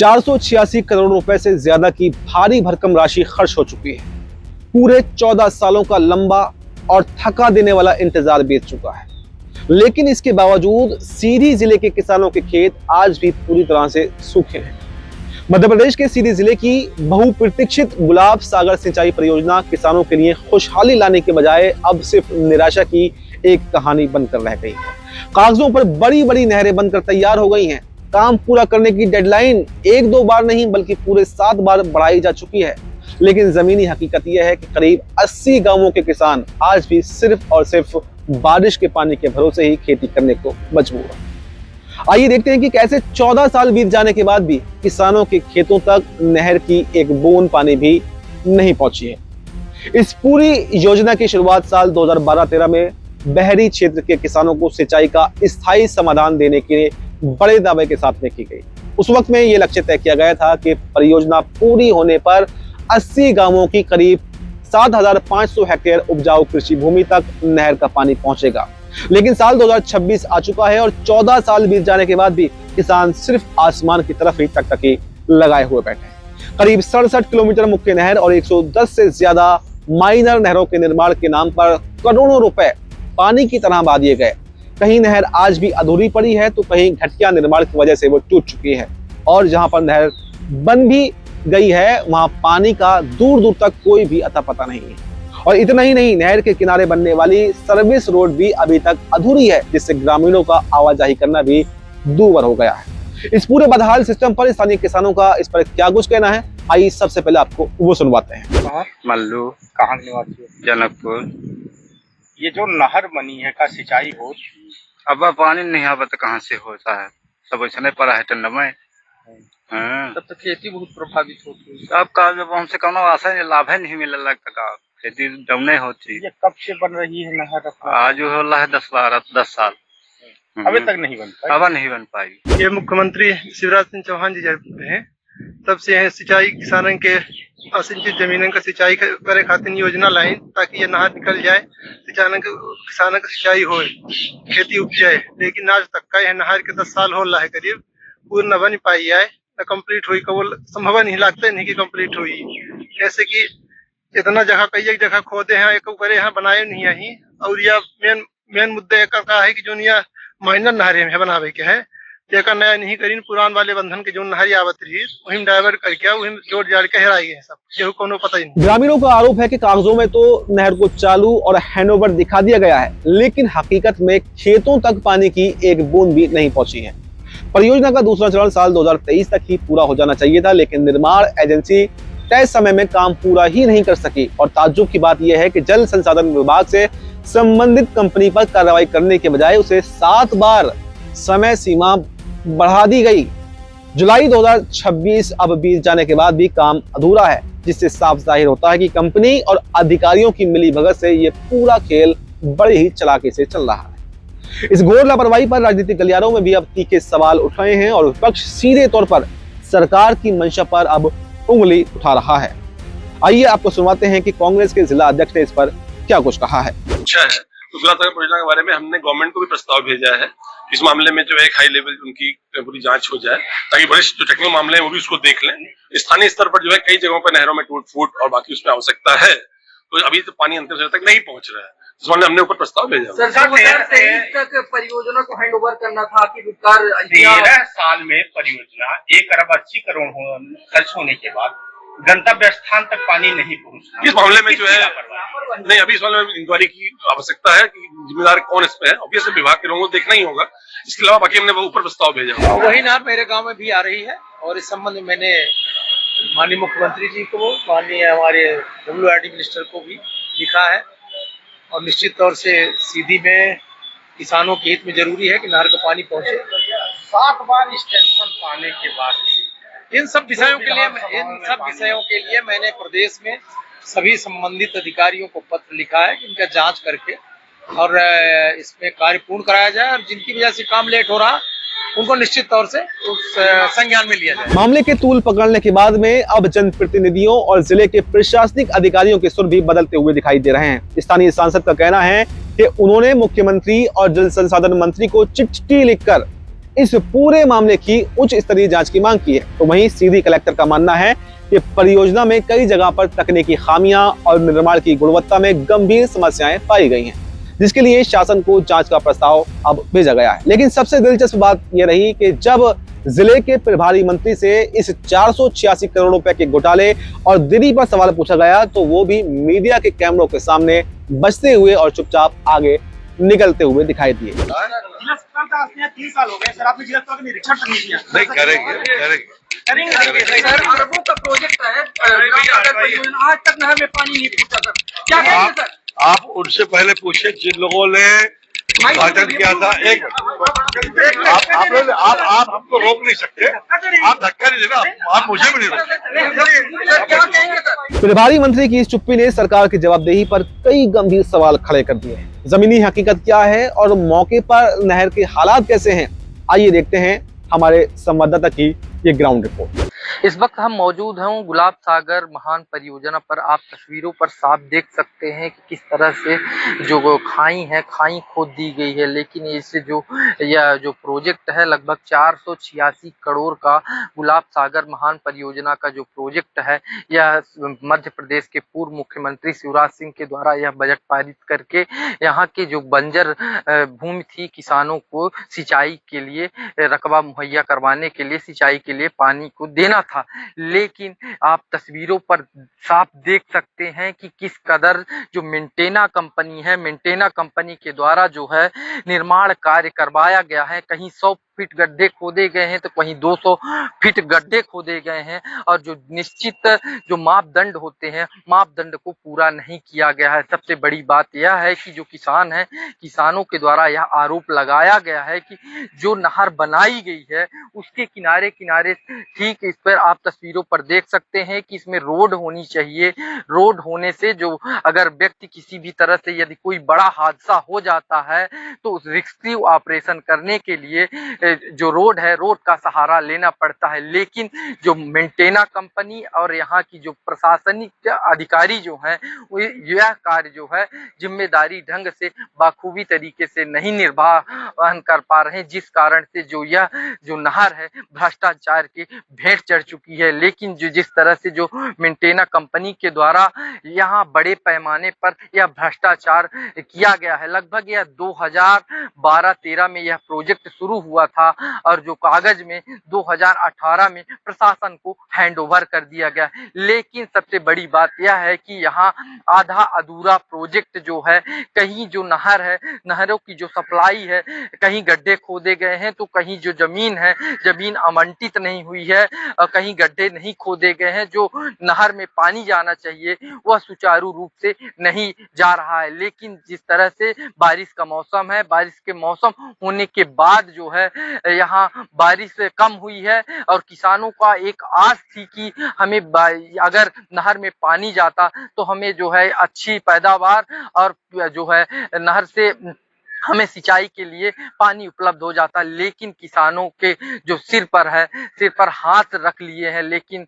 486 करोड़ रुपए से ज्यादा की भारी भरकम राशि खर्च हो चुकी है। पूरे 14 सालों का लंबा और थका देने वाला इंतजार बीत चुका है, लेकिन इसके बावजूद सीधी जिले के किसानों के खेत आज भी पूरी तरह से सूखे हैं। मध्य प्रदेश के सीधी जिले की बहुप्रतीक्षित गुलाब सागर सिंचाई परियोजना किसानों के लिए खुशहाली लाने के बजाय अब सिर्फ निराशा की एक कहानी बनकर रह गई है। कागजों पर बड़ी बड़ी नहरें बनकर तैयार हो गई हैं। काम पूरा करने की डेडलाइन 1-2 बार नहीं बल्कि पूरे 7 बार बढ़ाई जा चुकी है, लेकिन जमीनी हकीकत यह है कि करीब 80 गांवों के किसान आज भी सिर्फ और सिर्फ बारिश के पानी के भरोसे ही खेती करने को मजबूर हैं। आइए देखते हैं कि कैसे 14 साल बीत जाने के बाद भी किसानों के खेतों तक नहर की एक बूंद पानी भी नहीं पहुंची है। इस पूरी योजना की शुरुआत साल 2012-13 में बहरी क्षेत्र के किसानों को सिंचाई का स्थायी समाधान देने के बड़े दावे के साथ में की गई। उस वक्त में यह लक्ष्य तय किया गया था कि परियोजना पूरी होने पर 80 गांवों की करीब 7,500 हेक्टेयर उपजाऊ कृषि भूमि तक नहर का पानी पहुंचेगा। लेकिन साल 2026 आ चुका है और 14 साल बीत जाने के बाद भी किसान सिर्फ आसमान की तरफ ही टकटकी लगाए हुए बैठे हैं। करीब 67 किलोमीटर मुख्य नहर और 110 से ज्यादा माइनर नहरों के निर्माण के नाम पर करोड़ों रुपए पानी की तरह बहा दिए गए। कहीं नहर आज भी अधूरी पड़ी है तो कहीं घटिया निर्माण की वजह से वो टूट चुकी है, और जहां पर नहर बन भी गई है वहां पानी का दूर दूर तक कोई भी अता पता नहीं है। और इतना ही नहीं, नहर के किनारे बनने वाली सर्विस रोड भी अभी तक अधूरी है, जिससे ग्रामीणों का आवाजाही करना भी दूभर हो गया है। इस पूरे बदहाल सिस्टम पर स्थानीय किसानों का इस पर क्या कुछ कहना है, आइए सबसे पहले आपको वो सुनवाते हैं। मल्लू कहाँ के निवासी? जनकपुर। ये जो नहर बनी है का सिंचाई हो, अब पानी नहीं आवा तो कहाँ से होता है, सब ऐसा नहीं पड़ा है ठंड में। तब तो खेती बहुत प्रभावित होती है। अब का जब हमसे कौन आशा नहीं, लाभ नहीं मिले लगता का खेती डमने होती। ये कब से बन रही है नहर? आज हो रहा है 10 साल, अभी तक नहीं बन पाई। अब नहीं बन पाई। ये मुख्यमंत्री शिवराज सिंह चौहान जी जब हैं तब से है सिंचाई किसानों के असिंचित जमीनों का सिंचाई करे खातिर योजना लाइन, ताकि ये नहर निकल जाए, किसानों का सिंचाई हो, खेती उपजाए। लेकिन आज तक का यह नहर के 10 साल हो रहा है करीब, पूर्ण न बन पाई है, न कम्प्लीट हुई। कबल संभव नहीं लगता नहीं कि कम्प्लीट हुई। जैसे कि इतना जगह कई एक जगह खोदे हैं, एक करे हैं, बनाए नहीं है। और यह मेन मुद्दा का है कि जो यह माइनर नहर है बनावे के है, तेका नया नहीं करीन, पुरान वाले बंधन के जो नहर आवत रही वही डाइवर्ट करके वही जोड़ जाड़ के हेराई है सब, जो कोनो पता ही नहीं। ग्रामीणों का आरोप है कि कागजों में तो नहर को चालू और हैंडओवर दिखा दिया गया है, लेकिन हकीकत में खेतों तक पानी की एक बूंद भी नहीं पहुंची है। परियोजना का दूसरा चरण साल 2023 तक ही पूरा हो जाना चाहिए था, लेकिन निर्माण एजेंसी तय समय में काम पूरा ही नहीं कर सकी। और ताज्जुब की बात यह है कि जल संसाधन विभाग से संबंधित कंपनी पर कार्रवाई करने के बजाय उसे 7 बार समय सीमा बढ़ा दी गई। जुलाई 2026 अब बीत जाने के बाद भी काम अधूरा है, जिससे साफ जाहिर होता है कि कंपनी और अधिकारियों की मिलीभगत से ये पूरा खेल बड़े ही चालाकी से चल रहा है। इस घोर लापरवाही पर राजनीतिक गलियारों में भी अब तीखे सवाल उठ रहे हैं और विपक्ष सीधे तौर पर सरकार की मंशा पर अब उंगली उठा रहा है। आइए आपको सुनवाते हैं कि कांग्रेस के जिला अध्यक्ष ने इस पर क्या कुछ कहा है। अच्छा है, गुलाब सागर परियोजना के बारे में हमने गवर्नमेंट को भी प्रस्ताव भेजा है। इस मामले में जो है एक हाई लेवल उनकी पूरी जांच हो जाए, ताकि बड़े जो टेक्निकल मामले हैं वो भी उसको देख लें। स्थानीय स्तर पर जो है कई जगहों पर नहरों में टूट फूट और बाकी उसमें आवश्यकता है, तो अभी तो पानी अंतिम तक नहीं पहुंच रहा है। इस मामले हमने ऊपर प्रस्ताव भेजा। 2023 तक परियोजना को हैंड ओवर करना था कि 13 साल में परियोजना 1 अरब 80 करोड़ खर्च होने के बाद गंतव्य स्थान तक पानी नहीं पहुंचा। इस मामले में जो है नहीं, अभी इस मामले में इंक्वायरी की आवश्यकता है कि जिम्मेदार कौन इस पे है। ऑब्वियसली विभाग के लोगों को देखना ही होगा। इसके अलावा बाकी हमने ऊपर प्रस्ताव भेजा। वही नहर मेरे गांव में भी आ रही है और इस संबंध में मैंने माननीय मुख्यमंत्री जी को, माननीय हमारे WRD मिनिस्टर को भी लिखा है। और निश्चित तौर से सीधी में किसानों के हित में जरूरी है कि नहर का पानी पहुंचे। 7 बार एक्सटेंशन पाने के बाद इन सब विषयों के लिए मैंने प्रदेश में सभी संबंधित अधिकारियों को पत्र लिखा है कि इनका जांच करके और इसमें कार्य पूर्ण कराया जाए, और जिनकी वजह से काम लेट हो रहा उनको निश्चित तौर से उस संज्ञान में लिया जाए। मामले के तूल पकड़ने के बाद में अब जनप्रतिनिधियों और जिले के प्रशासनिक अधिकारियों के सुर भी बदलते हुए दिखाई दे रहे हैं। स्थानीय सांसद का कहना है कि उन्होंने मुख्यमंत्री और जल संसाधन मंत्री को चिट्ठी लिखकर इस पूरे मामले की उच्च स्तरीय जांच की मांग की है। तो वहीं सीधी कलेक्टर का मानना है कि परियोजना में कई जगह पर तकनीकी खामियां और निर्माण की गुणवत्ता में गंभीर समस्याएं पाई गई हैं, जिसके लिए शासन को जांच का प्रस्ताव अब भेजा गया है। लेकिन सबसे दिलचस्प बात यह रही कि जब जिले के प्रभारी मंत्री से इस 486 करोड़ रुपए के घोटाले और देरी पर सवाल पूछा गया तो वो भी मीडिया के कैमरों के सामने बचते हुए और चुपचाप आगे निकलते हुए दिखाई दिए। 3 साल हो गए सर, आपने जिला का निरीक्षण तक नहीं किया। नहीं करेंगे सर, अरबों का प्रोजेक्ट है, आज तक नहर में पानी नहीं पहुंचा सर, क्या कहेंगे सर? आप उनसे पहले पूछे जिन लोगों ने विभाजन किया था। एक आप हमको रोक नहीं सकते, आप धक्का नहीं देना, आप मुझे भी नहीं रोक सकते। प्रभारी मंत्री की इस चुप्पी ने सरकार की जवाबदेही पर कई गंभीर सवाल खड़े कर दिए हैं। जमीनी हकीकत क्या है और मौके पर नहर के हालात कैसे हैं, आइए देखते हैं हमारे संवाददाता की ये ग्राउंड रिपोर्ट। इस वक्त हम मौजूद हैं गुलाब सागर महान परियोजना पर। आप तस्वीरों पर साफ देख सकते हैं कि किस तरह से जो खाई है, खाई खोद दी गई है। लेकिन इससे यह जो प्रोजेक्ट है लगभग 486 करोड़ का गुलाब सागर महान परियोजना का जो प्रोजेक्ट है, यह मध्य प्रदेश के पूर्व मुख्यमंत्री शिवराज सिंह के द्वारा यह बजट पारित करके यहाँ के जो बंजर भूमि थी किसानों को सिंचाई के लिए रकबा मुहैया करवाने के लिए, सिंचाई के लिए पानी को देना था। लेकिन आप तस्वीरों पर साफ देख सकते हैं कि किस कदर जो मेंटेना कंपनी है, मेंटेना कंपनी के द्वारा जो है निर्माण कार्य करवाया गया है। कहीं 100 फीट गड्ढे खोदे गए हैं तो कहीं 200 फीट गड्ढे खोदे गए हैं और जो निश्चित जो मापदंड होते हैं, मापदंड को पूरा नहीं किया गया है। सबसे बड़ी बात यह है कि जो किसान हैं, किसानों के द्वारा यह आरोप लगाया गया है कि जो नहर बनाई गई है उसके किनारे किनारे ठीक इस पर आप तस्वीरों पर देख सकते हैं कि इसमें रोड होनी चाहिए। रोड होने से जो अगर व्यक्ति किसी भी तरह से यदि कोई बड़ा हादसा हो जाता है तो उस रेस्क्यू ऑपरेशन करने के लिए जो रोड है, रोड का सहारा लेना पड़ता है। लेकिन जो मेंटेना कंपनी और यहाँ की जो प्रशासनिक अधिकारी जो हैं, यह कार्य जो है जिम्मेदारी ढंग से बाखूबी तरीके से नहीं निर्वाहन कर पा रहे हैं, जिस कारण से यह जो नहर है भ्रष्टाचार की भेंट चढ़ चुकी है। लेकिन जिस तरह से जो मेंटेना कंपनी के द्वारा यहाँ बड़े पैमाने पर यह भ्रष्टाचार किया गया है। लगभग यह 2012-13 में यह प्रोजेक्ट शुरू हुआ था और जो कागज में 2018 में प्रशासन को हैंडओवर कर दिया गया। लेकिन सबसे बड़ी बात यह है कि यहाँ आधा अधूरा प्रोजेक्ट जो है, कहीं जो नहर है, नहरों की जो सप्लाई है, कहीं गड्ढे खोदे गए हैं तो कहीं जो जमीन है, जमीन आवंटित नहीं हुई है और कहीं गड्ढे नहीं खोदे गए हैं। जो नहर में पानी जाना चाहिए वह सुचारू रूप से नहीं जा रहा है। लेकिन जिस तरह से बारिश का मौसम है, बारिश के मौसम होने के बाद जो है यहाँ बारिश कम हुई है और किसानों का एक आस थी कि हमें अगर नहर में पानी जाता तो हमें जो है अच्छी पैदावार और जो है नहर से हमें सिंचाई के लिए पानी उपलब्ध हो जाता। लेकिन किसानों के जो सिर पर हाथ रख लिए हैं। लेकिन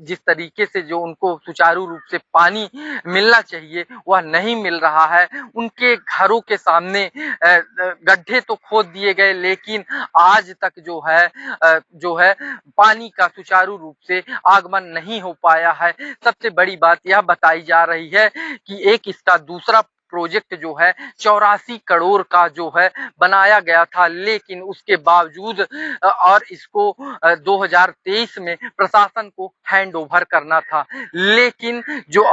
जिस तरीके से जो उनको सुचारू रूप से पानी मिलना चाहिए वह नहीं मिल रहा है। उनके घरों के सामने गड्ढे तो खोद दिए गए, लेकिन आज तक जो है पानी का सुचारू रूप से आगमन नहीं हो पाया है। सबसे बड़ी बात यह बताई जा रही है कि एक इसका दूसरा प्रोजेक्ट जो है 84 करोड़ का जो है बनाया गया था। लेकिन उसके बावजूद और इसको 2023 में प्रशासन को हैंड ओवर करना था। लेकिन जो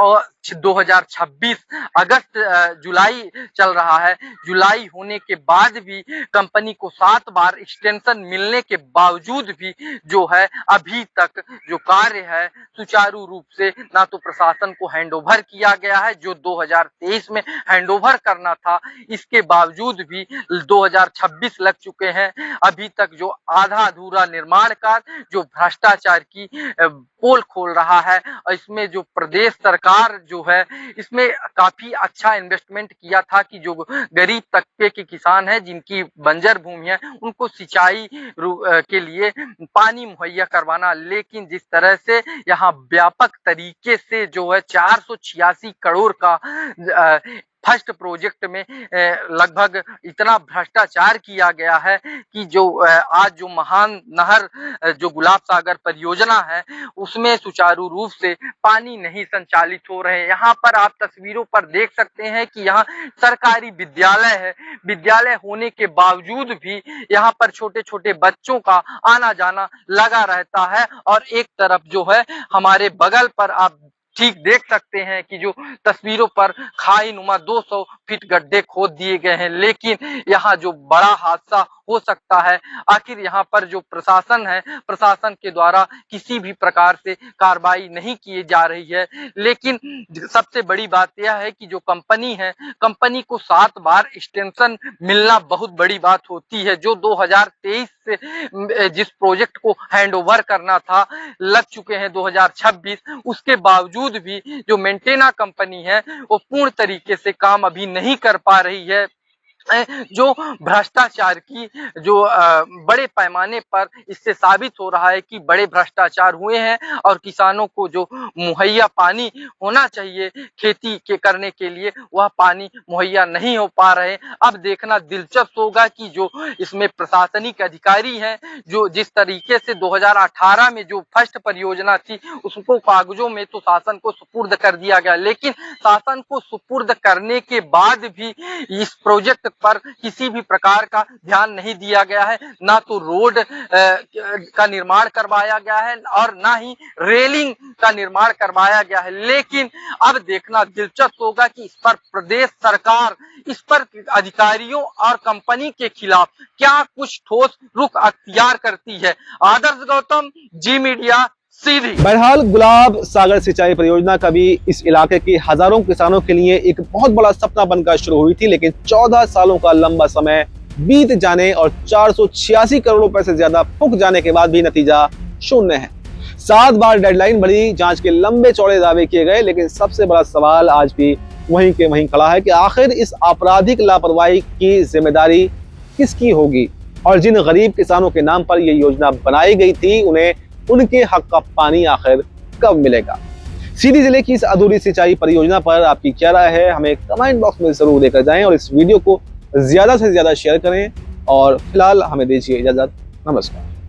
2026 अगस्त जुलाई चल रहा है, जुलाई होने के बाद भी कंपनी को 7 बार एक्सटेंशन मिलने के बावजूद भी जो है अभी तक जो कार्य है सुचारू रूप से ना तो प्रशासन को हैंडओवर किया गया है, जो 2023 में हैंडओवर करना था। इसके बावजूद भी 2026 लग चुके हैं, अभी तक जो आधा अधूरा निर्माण कार्य जो भ्रष्टाचार की पोल खोल रहा है। और इसमें जो प्रदेश सरकार जो है इसमें काफी अच्छा इन्वेस्टमेंट किया था कि जो गरीब तबके के किसान हैं जिनकी बंजर भूमि है उनको सिंचाई के लिए पानी मुहैया करवाना। लेकिन जिस तरह से यहाँ व्यापक तरीके से जो है 486 करोड़ का फर्स्ट प्रोजेक्ट में लगभग इतना भ्रष्टाचार किया गया है कि जो आज जो महान नहर जो गुलाब सागर परियोजना है उसमें सुचारू रूप से पानी नहीं संचालित हो रहे हैं। यहाँ पर आप तस्वीरों पर देख सकते हैं कि यहाँ सरकारी विद्यालय है, विद्यालय होने के बावजूद भी यहाँ पर छोटे छोटे बच्चों का आना जाना लगा रहता है और एक तरफ जो है हमारे बगल पर आप ठीक देख सकते हैं कि जो तस्वीरों पर खाई नुमा 200 फीट गड्ढे खोद दिए गए हैं, लेकिन यहाँ जो बड़ा हादसा हो सकता है, आखिर यहाँ पर जो प्रशासन है, प्रशासन के द्वारा किसी भी प्रकार से कार्रवाई नहीं की जा रही है। लेकिन सबसे बड़ी बात यह है कि जो कंपनी है, कंपनी को 7 बार एक्सटेंशन मिलना बहुत बड़ी बात होती है। जो 2023 से जिस प्रोजेक्ट को हैंडओवर करना था लग चुके हैं 2026, उसके बावजूद भी जो मेंटेना कंपनी है वो पूर्ण तरीके से काम अभी नहीं कर पा रही है। जो भ्रष्टाचार की जो बड़े पैमाने पर इससे साबित हो रहा है कि बड़े भ्रष्टाचार हुए हैं और किसानों को जो मुहैया पानी होना चाहिए खेती के करने के लिए वह पानी मुहैया नहीं हो पा रहे। अब देखना दिलचस्प होगा कि जो इसमें प्रशासनिक अधिकारी हैं, जो जिस तरीके से 2018 में जो फर्स्ट परियोजना थी उसको कागजों में तो शासन को सुपुर्द कर दिया गया, लेकिन शासन को सुपुर्द करने के बाद भी इस प्रोजेक्ट पर किसी भी प्रकार का ध्यान नहीं दिया गया है। ना तो रोड का निर्माण करवाया गया है और ना ही रेलिंग का निर्माण करवाया गया है। लेकिन अब देखना दिलचस्प होगा कि इस पर प्रदेश सरकार, इस पर अधिकारियों और कंपनी के खिलाफ क्या कुछ ठोस रुख अख्तियार करती है। आदर्श गौतम, जी मीडिया, सीधी। बहरहाल गुलाब सागर सिंचाई परियोजना कभी इस इलाके के हजारों किसानों के लिए एक बहुत बड़ा सपना बनकर शुरू हुई थी, लेकिन 14 सालों का लंबा समय बीत जाने और 486 करोड़ रुपए से ज्यादा फूंक जाने के बाद भी नतीजा शून्य है। 7 बार डेडलाइन बढ़ी, जांच के लंबे चौड़े दावे किए गए, लेकिन सबसे बड़ा सवाल आज भी वहीं के वहीं खड़ा है कि आखिर इस आपराधिक लापरवाही की जिम्मेदारी किसकी होगी और जिन गरीब किसानों के नाम पर यह योजना बनाई गई थी उन्हें उनके हक का पानी आखिर कब मिलेगा। सीधी जिले की इस अधूरी सिंचाई परियोजना पर आपकी क्या राय है, हमें कमेंट बॉक्स में जरूर देकर जाएं और इस वीडियो को ज्यादा से ज्यादा शेयर करें और फिलहाल हमें दीजिए इजाजत। नमस्कार।